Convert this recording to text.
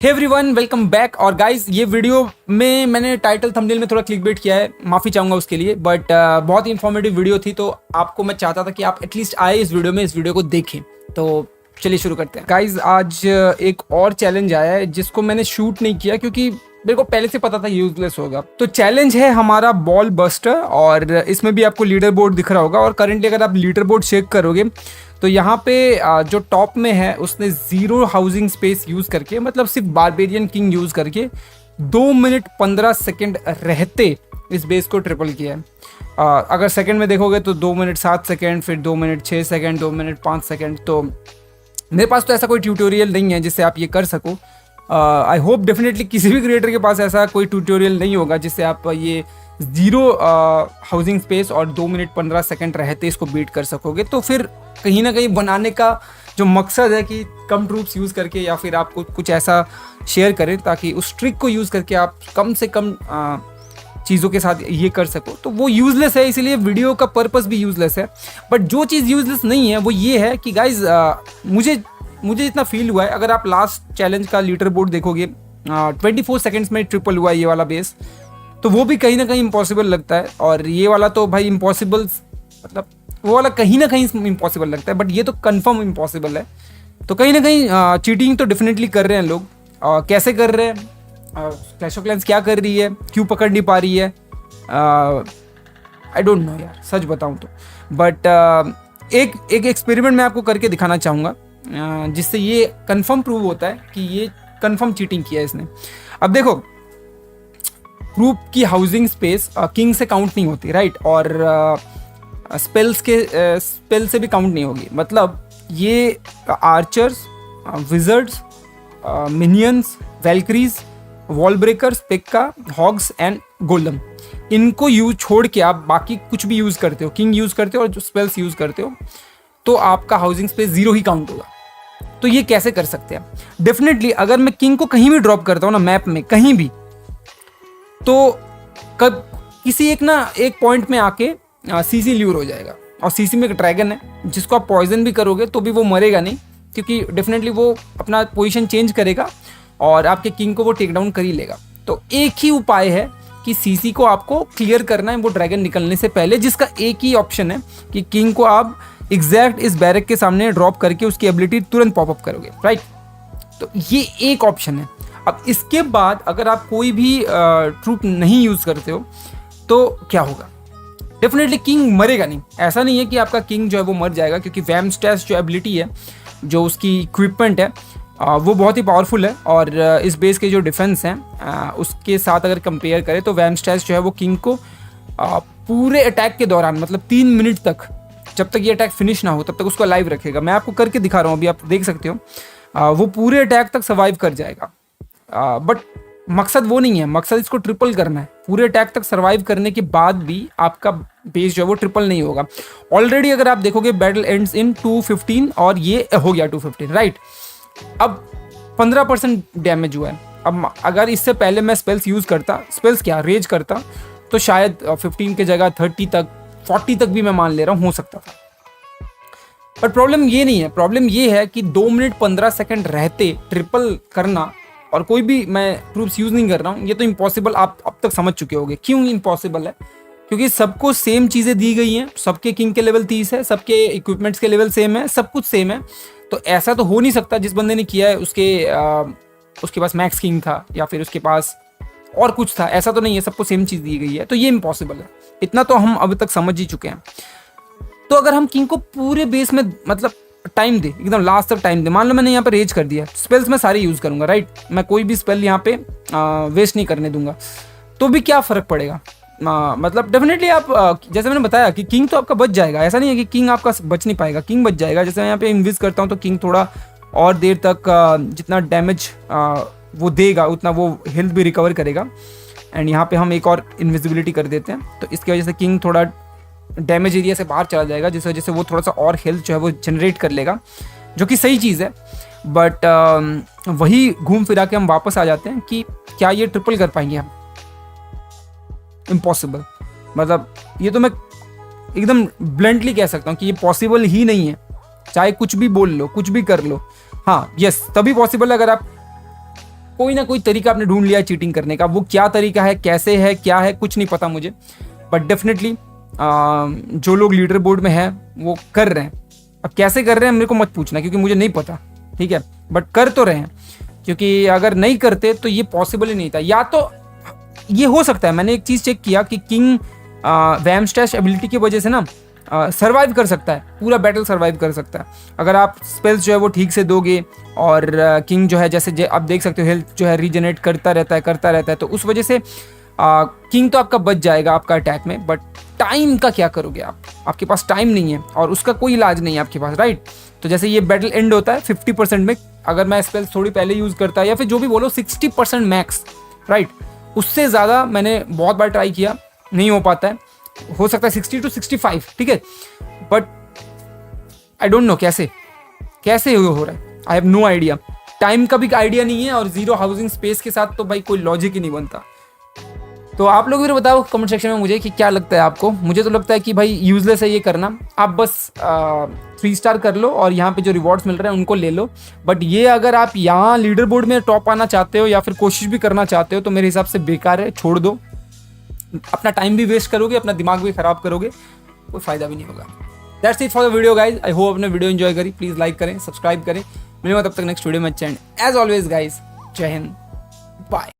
हे everyone, welcome back. और guys, ये video में मैंने टाइटल थंबनेल में थोड़ा क्लिकबेट किया है, माफ़ी चाहूँगा उसके लिए। बट बहुत ही इंफॉर्मेटिव वीडियो थी, तो आपको मैं चाहता था कि आप एटलीस्ट आए इस वीडियो को देखें। तो चलिए शुरू करते हैं। गाइस, आज एक और चैलेंज आया है जिसको मैंने शूट नहीं किया क्योंकि मेरे को पहले से पता था यूजलेस होगा। तो चैलेंज है हमारा बॉल बस्टर, और इसमें भी आपको लीडर बोर्ड दिख रहा होगा। और करंटली अगर आप लीडर बोर्ड चेक करोगे तो यहाँ पे जो टॉप में है उसने 0 हाउसिंग स्पेस यूज़ करके, मतलब सिर्फ बारबेरियन किंग यूज़ करके 2 मिनट 15 सेकेंड रहते इस बेस को ट्रिपल किया है। अगर सेकंड में देखोगे तो 2 मिनट 7 सेकेंड, फिर 2 मिनट 6 सेकेंड, 2 मिनट 5 सेकेंड। तो मेरे पास तो ऐसा कोई ट्यूटोरियल नहीं है जिससे आप ये कर सको। आई होप डेफिनेटली किसी भी क्रिएटर के पास ऐसा कोई ट्यूटोरियल नहीं होगा जिससे आप ये 0 हाउसिंग स्पेस और 2 मिनट 15 सेकेंड रहते इसको बीट कर सकोगे। तो फिर कहीं ना कहीं बनाने का जो मकसद है कि कम ट्रूप्स यूज़ करके या फिर आपको कुछ ऐसा शेयर करें ताकि उस ट्रिक को यूज़ करके आप कम से कम चीज़ों के साथ ये कर सको, तो वो यूज़लेस है। इसीलिए वीडियो का पर्पस भी यूज़लेस है। बट जो चीज़ यूज़लेस नहीं है वो ये है कि गाइज मुझे इतना फील हुआ है, अगर आप लास्ट चैलेंज का लीडर बोर्ड देखोगे 24 सेकेंड्स में ट्रिपल हुआ है ये वाला बेस, तो वो भी कहीं ना कहीं इम्पॉसिबल लगता है। और ये वाला तो भाई इम्पॉसिबल, मतलब वो वाला कहीं ना कहीं इम्पॉसिबल लगता है, बट ये तो कंफर्म इम्पॉसिबल है। तो कहीं ना कहीं चीटिंग तो डेफिनेटली कर रहे हैं लोग। कैसे कर रहे हैं, क्लैश ऑफ क्लैंस क्या कर रही है, क्यों पकड़ नहीं पा रही है, आई डोंट नो यार, सच बताऊं तो। बट एक एक्सपेरिमेंट मैं आपको करके दिखाना चाहूँगा जिससे ये कंफर्म प्रूव होता है कि ये कंफर्म चीटिंग किया है इसने। अब देखो, ग्रुप की हाउसिंग स्पेस किंग से काउंट नहीं होती, राइट? और स्पेल से भी काउंट नहीं होगी। मतलब ये archers, wizards, minions, valkyries, wall breakers, pekka, hogs and golem, इनको यूज छोड़ के आप बाकी कुछ भी यूज़ करते हो, किंग यूज़ करते हो और जो स्पेल्स यूज़ करते हो, तो आपका हाउसिंग स्पेस 0 ही काउंट होगा। तो ये कैसे कर सकते हैं? डेफिनेटली अगर मैं किंग को कहीं भी ड्रॉप करता हूँ ना मैप में कहीं भी, तो कब किसी एक पॉइंट में आके सीसी ल्यूर हो जाएगा। और सीसी में एक ड्रैगन है जिसको आप पॉइजन भी करोगे तो भी वो मरेगा नहीं, क्योंकि डेफिनेटली वो अपना पोजीशन चेंज करेगा और आपके किंग को वो टेक डाउन कर ही लेगा। तो एक ही उपाय है कि सीसी को आपको क्लियर करना है वो ड्रैगन निकलने से पहले, जिसका एक ही ऑप्शन है कि किंग को आप एग्जैक्ट इस बैरक के सामने ड्रॉप करके उसकी एबिलिटी तुरंत पॉपअप करोगे, राइट? तो ये एक ऑप्शन है। अब इसके बाद अगर आप कोई भी ट्रूप नहीं यूज़ करते हो तो क्या होगा? डेफिनेटली किंग मरेगा नहीं। ऐसा नहीं है कि आपका किंग जो है वो मर जाएगा, क्योंकि वैम स्टैश जो एबिलिटी है, जो उसकी इक्विपमेंट है, वो बहुत ही पावरफुल है। और इस बेस के जो डिफेंस हैं उसके साथ अगर कंपेयर करें तो वैम स्टैश जो है वो किंग को पूरे अटैक के दौरान, मतलब 3 मिनट तक, जब तक ये अटैक फिनिश ना हो तब तक उसको लाइव रखेगा। मैं आपको करके दिखा रहा हूँ, अभी आप देख सकते हो। वो पूरे अटैक तक सर्वाइव कर जाएगा। बट मकसद वो नहीं है, मकसद इसको ट्रिपल करना है। पूरे अटैक तक सर्वाइव करने के बाद भी आपका बेस जो है वो ट्रिपल नहीं होगा। ऑलरेडी अगर आप देखोगे बैटल एंड्स इन 215 और ये हो गया 215, राइट? अब 15% डैमेज हुआ है। अब अगर इससे पहले मैं स्पेल्स यूज़ करता, स्पेल्स क्या रेज करता, तो शायद 15 की जगह 30 तक 40 तक भी मैं मान ले रहा हूँ हो सकता था। पर प्रॉब्लम ये नहीं है, प्रॉब्लम ये है कि 2 मिनट 15 सेकेंड रहते ट्रिपल करना, और कोई भी मैं प्रूफ्स यूज़ नहीं कर रहा हूँ, ये तो इम्पॉसिबल आप अब तक समझ चुके होंगे। क्यों इम्पॉसिबल है? क्योंकि सबको सेम चीज़ें दी गई हैं, सबके किंग के लेवल 30 है, सबके इक्विपमेंट्स के लेवल सेम है, सब कुछ सेम है। तो ऐसा तो हो नहीं सकता जिस बंदे ने किया है उसके पास मैक्स किंग था या फिर उसके पास और कुछ था। ऐसा तो नहीं है, सबको सेम चीज़ दी गई है, तो ये इम्पॉसिबल है। इतना तो हम अब तक समझ ही चुके हैं। तो अगर हम किंग को पूरे बेस में, मतलब टाइम दे, एकदम लास्ट तक टाइम दे, मान लो मैंने यहाँ पे रेज कर दिया, स्पेल्स मैं सारे यूज़ करूँगा, राइट? मैं कोई भी स्पेल यहाँ पे वेस्ट नहीं करने दूंगा, तो भी क्या फ़र्क पड़ेगा? मतलब डेफिनेटली आप जैसे मैंने बताया कि किंग तो आपका बच जाएगा। ऐसा नहीं है कि किंग आपका बच नहीं पाएगा, किंग बच जाएगा। जैसे मैं यहाँ पे इन्विज करता हूँ तो किंग थोड़ा और देर तक जितना डैमेज वो देगा उतना वो हेल्थ भी रिकवर करेगा। एंड यहाँ पे हम एक और इन्विजिबिलिटी कर देते हैं, तो इसकी वजह से किंग थोड़ा डैमेज एरिया से बाहर चला जाएगा, जिस वजह से वो थोड़ा सा और हेल्थ जो है वो जनरेट कर लेगा, जो कि सही चीज़ है। बट वही घूम फिरा के हम वापस आ जाते हैं कि क्या ये ट्रिपल कर पाएंगे हम? इम्पॉसिबल। मतलब ये तो मैं एकदम ब्लंटली कह सकता हूँ कि ये पॉसिबल ही नहीं है, चाहे कुछ भी बोल लो, कुछ भी कर लो। हाँ, यस, तभी पॉसिबल है अगर आप कोई ना कोई तरीका आपने ढूंढ लिया चीटिंग करने का। वो क्या तरीका है, कैसे है, क्या है, कुछ नहीं पता मुझे, बट डेफिनेटली जो लोग लीडर बोर्ड में है वो कर रहे हैं। अब कैसे कर रहे हैं मेरे को मत पूछना, क्योंकि मुझे नहीं पता, ठीक है, बट कर तो रहे हैं। क्योंकि अगर नहीं करते तो ये पॉसिबल ही नहीं था। या तो ये हो सकता है, मैंने एक चीज़ चेक किया कि किंग वैमस्टैश एबिलिटी की वजह से ना सर्वाइव कर सकता है, पूरा बैटल सर्वाइव कर सकता है अगर आप स्पेल्स जो है वो ठीक से दोगे। और किंग जो है जैसे आप देख सकते हो हेल्थ जो है रीजनरेट करता रहता है, तो उस वजह से किंग तो आपका बच जाएगा आपका अटैक में। बट टाइम का क्या करोगे आप, आपके पास टाइम नहीं है और उसका कोई इलाज नहीं है आपके पास, राइट। तो जैसे ये बैटल एंड होता है 50% में, अगर मैं स्पेल्स थोड़ी पहले यूज़ करता या फिर जो भी बोलो 60% मैक्स, राइट। उससे ज़्यादा मैंने बहुत बार ट्राई किया, नहीं हो पाता है। हो सकता है 60 to 65, ठीक है, बट आई डोंट नो कैसे हो रहा है। I have no idea, time का भी आइडिया नहीं है और जीरो हाउसिंग स्पेस के साथ तो भाई कोई लॉजिक ही नहीं बनता। तो आप लोग भी बताओ कमेंट सेक्शन में मुझे कि क्या लगता है आपको। मुझे तो लगता है कि भाई यूजलेस है ये करना, आप बस 3 स्टार कर लो और यहाँ पे जो रिवॉर्ड्स मिल रहे हैं उनको ले लो। बट ये अगर आप यहाँ लीडर बोर्ड में टॉप आना चाहते हो या फिर कोशिश भी करना चाहते हो तो मेरे हिसाब से बेकार है, छोड़ दो। अपना टाइम भी वेस्ट करोगे, अपना दिमाग भी खराब करोगे, कोई फायदा भी नहीं होगा। That's it for the video guys. I hope अपने वीडियो एंजॉय करी। प्लीज लाइक करें, सब्सक्राइब करें। मिलेंगे तब तक नेक्स्ट वीडियो में। एज ऑलवेज गाइज, जय हिंद, बाय।